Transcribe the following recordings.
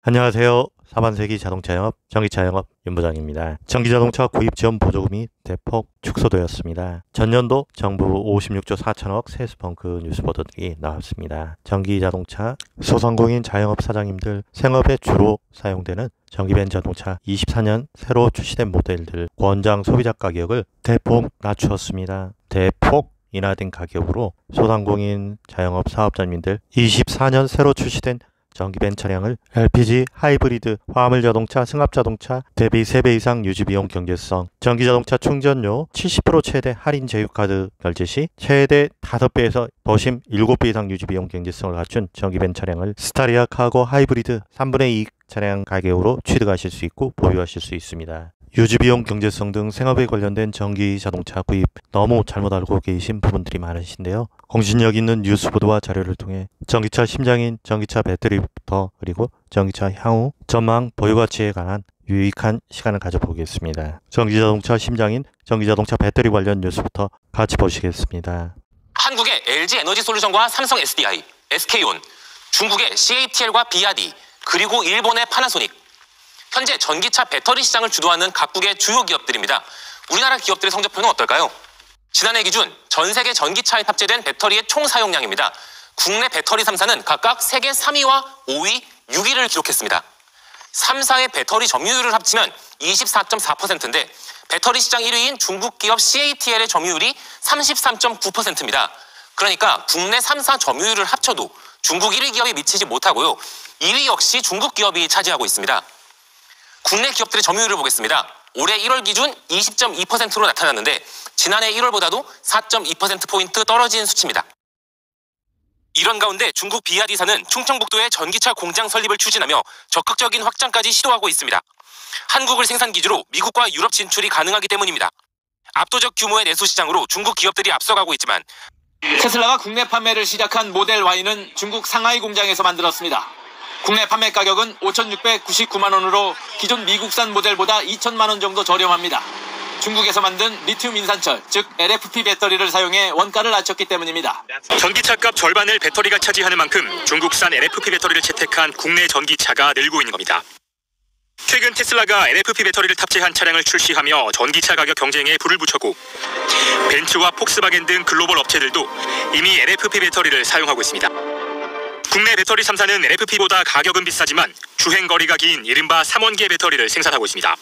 안녕하세요. 4반세기 자동차 영업, 전기차 영업 윤부장입니다. 전기자동차 구입 지원 보조금이 대폭 축소되었습니다. 전년도 정부 56조 4천억 세수펑크 뉴스보도들이 나왔습니다. 전기자동차 소상공인 자영업 사장님들 생업에 주로 사용되는 전기벤 자동차 24년 새로 출시된 모델들 권장 소비자 가격을 대폭 낮추었습니다. 대폭 인하된 가격으로 소상공인 자영업 사업자님들 24년 새로 출시된 전기벤 차량을 LPG, 하이브리드, 화물 자동차, 승합 자동차 대비 3배 이상 유지비용 경제성, 전기자동차 충전료 70% 최대 할인 제휴카드 결제 시 최대 5배에서 더심 7배 이상 유지비용 경제성을 갖춘 전기벤 차량을 스타리아 카고 하이브리드 3분의 2 차량 가격으로 취득하실 수 있고 보유하실 수 있습니다. 유지비용 경제성 등 생업에 관련된 전기 자동차 구입 너무 잘못 알고 계신 부분들이 많으신데요. 공신력 있는 뉴스 보도와 자료를 통해 전기차 심장인 전기차 배터리부터 그리고 전기차 향후 전망 보유 가치에 관한 유익한 시간을 가져보겠습니다. 전기자동차 심장인 전기자동차 배터리 관련 뉴스부터 같이 보시겠습니다. 한국의 LG 에너지솔루션과 삼성 SDI, SK온, 중국의 CATL과 비아디, 그리고 일본의 파나소닉. 현재 전기차 배터리 시장을 주도하는 각국의 주요 기업들입니다. 우리나라 기업들의 성적표는 어떨까요? 지난해 기준 전 세계 전기차에 탑재된 배터리의 총 사용량입니다. 국내 배터리 3사는 각각 세계 3위와 5위, 6위를 기록했습니다. 3사의 배터리 점유율을 합치면 24.4%인데 배터리 시장 1위인 중국 기업 CATL의 점유율이 33.9%입니다. 그러니까 국내 3사 점유율을 합쳐도 중국 1위 기업이 미치지 못하고요. 2위 역시 중국 기업이 차지하고 있습니다. 국내 기업들의 점유율을 보겠습니다. 올해 1월 기준 20.2%로 나타났는데 지난해 1월보다도 4.2%포인트 떨어진 수치입니다. 이런 가운데 중국 비아디사는 충청북도에 전기차 공장 설립을 추진하며 적극적인 확장까지 시도하고 있습니다. 한국을 생산 기지로 미국과 유럽 진출이 가능하기 때문입니다. 압도적 규모의 내수 시장으로 중국 기업들이 앞서가고 있지만 테슬라가 국내 판매를 시작한 모델 Y는 중국 상하이 공장에서 만들었습니다. 국내 판매 가격은 5,699만 원으로 기존 미국산 모델보다 2천만 원 정도 저렴합니다. 중국에서 만든 리튬 인산철, 즉 LFP 배터리를 사용해 원가를 낮췄기 때문입니다. 전기차값 절반을 배터리가 차지하는 만큼 중국산 LFP 배터리를 채택한 국내 전기차가 늘고 있는 겁니다. 최근 테슬라가 LFP 배터리를 탑재한 차량을 출시하며 전기차 가격 경쟁에 불을 붙였고 벤츠와 폭스바겐 등 글로벌 업체들도 이미 LFP 배터리를 사용하고 있습니다. 국내 배터리 3사는 LFP보다 가격은 비싸지만 주행거리가 긴 이른바 3원계 배터리를 생산하고 있습니다.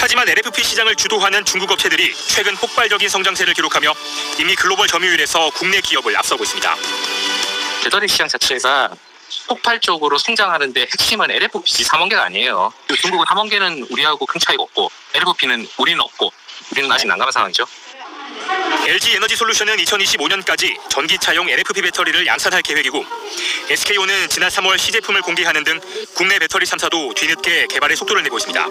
하지만 LFP 시장을 주도하는 중국 업체들이 최근 폭발적인 성장세를 기록하며 이미 글로벌 점유율에서 국내 기업을 앞서고 있습니다. 배터리 시장 자체가 폭발적으로 성장하는데 핵심은 LFP 3원계가 아니에요. 중국은 3원계는 우리하고 큰 차이가 없고 LFP는 우리는 없고 우리는 아직 난감한 상황이죠. LG 에너지솔루션은 2025년까지 전기차용 LFP 배터리를 양산할 계획이고 SK온은 지난 3월 시제품을 공개하는 등 국내 배터리 3사도 뒤늦게 개발의 속도를 내고 있습니다.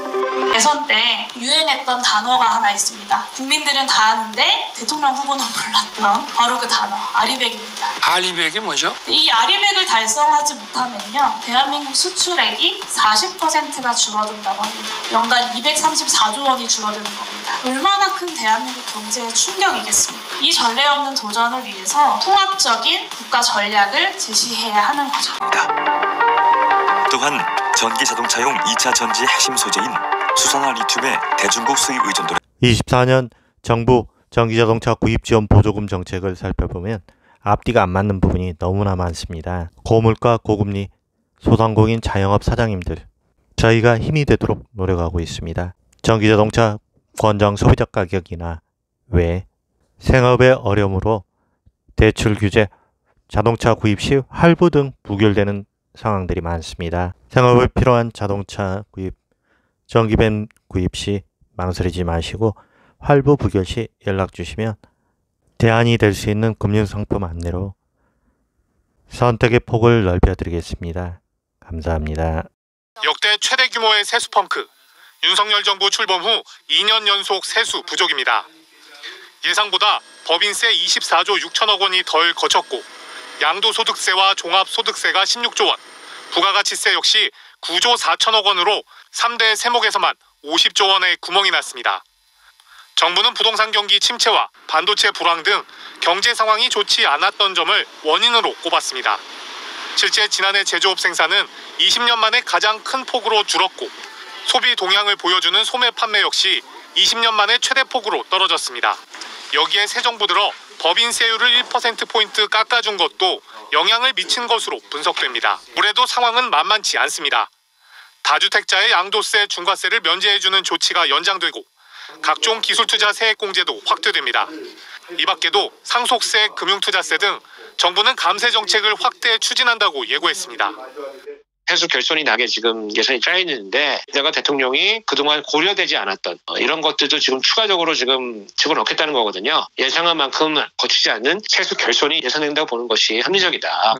대선 때 유행했던 단어가 하나 있습니다. 국민들은 다 아는데 대통령 후보는 몰랐던 바로 그 단어 아리백입니다. 아리백이 뭐죠? 이 아리백을 달성하지 못하면요 대한민국 수출액이 40%가 줄어든다고 합니다. 연간 234조 원이 줄어드는 겁니다. 얼마나 큰 대한민국 경제에 충격이겠습니까? 이 전례 없는 도전을 위해서 통합적인 국가 전략을 제시해야 하는 거죠. 또한 전기 자동차용 2차 전지의 핵심 소재인 수산화 리튬의 대중국 수입 의존도를 24년 정부 전기자동차 구입 지원 보조금 정책을 살펴보면 앞뒤가 안 맞는 부분이 너무나 많습니다. 고물가 고금리 소상공인 자영업 사장님들 저희가 힘이 되도록 노력하고 있습니다. 전기자동차 권장 소비자 가격이나 외 생업의 어려움으로 대출 규제, 자동차 구입 시 할부 등 부결되는 상황들이 많습니다. 생업에 필요한 자동차 구입, 전기벤 구입 시 망설이지 마시고 할부 부결 시 연락 주시면 대안이 될 수 있는 금융상품 안내로 선택의 폭을 넓혀드리겠습니다. 감사합니다. 역대 최대 규모의 세수펑크, 윤석열 정부 출범 후 2년 연속 세수 부족입니다. 예상보다 법인세 24조 6천억 원이 덜 거쳤고 양도소득세와 종합소득세가 16조 원, 부가가치세 역시 9조 4천억 원으로 3대 세목에서만 50조 원의 구멍이 났습니다. 정부는 부동산 경기 침체와 반도체 불황 등 경제 상황이 좋지 않았던 점을 원인으로 꼽았습니다. 실제 지난해 제조업 생산은 20년 만에 가장 큰 폭으로 줄었고 소비 동향을 보여주는 소매 판매 역시 20년 만에 최대폭으로 떨어졌습니다. 여기에 새 정부 들어 법인세율을 1%포인트 깎아준 것도 영향을 미친 것으로 분석됩니다. 올해도 상황은 만만치 않습니다. 다주택자의 양도세, 중과세를 면제해주는 조치가 연장되고 각종 기술투자 세액공제도 확대됩니다. 이 밖에도 상속세, 금융투자세 등 정부는 감세 정책을 확대 추진한다고 예고했습니다. 세수 결손이 나게 지금 예산이 짜여 있는데 내가 대통령이 그동안 고려되지 않았던 이런 것들도 지금 추가적으로 지금 집어넣겠다는 거거든요. 예상한 만큼 거치지 않는 세수 결손이 예상된다고 보는 것이 합리적이다.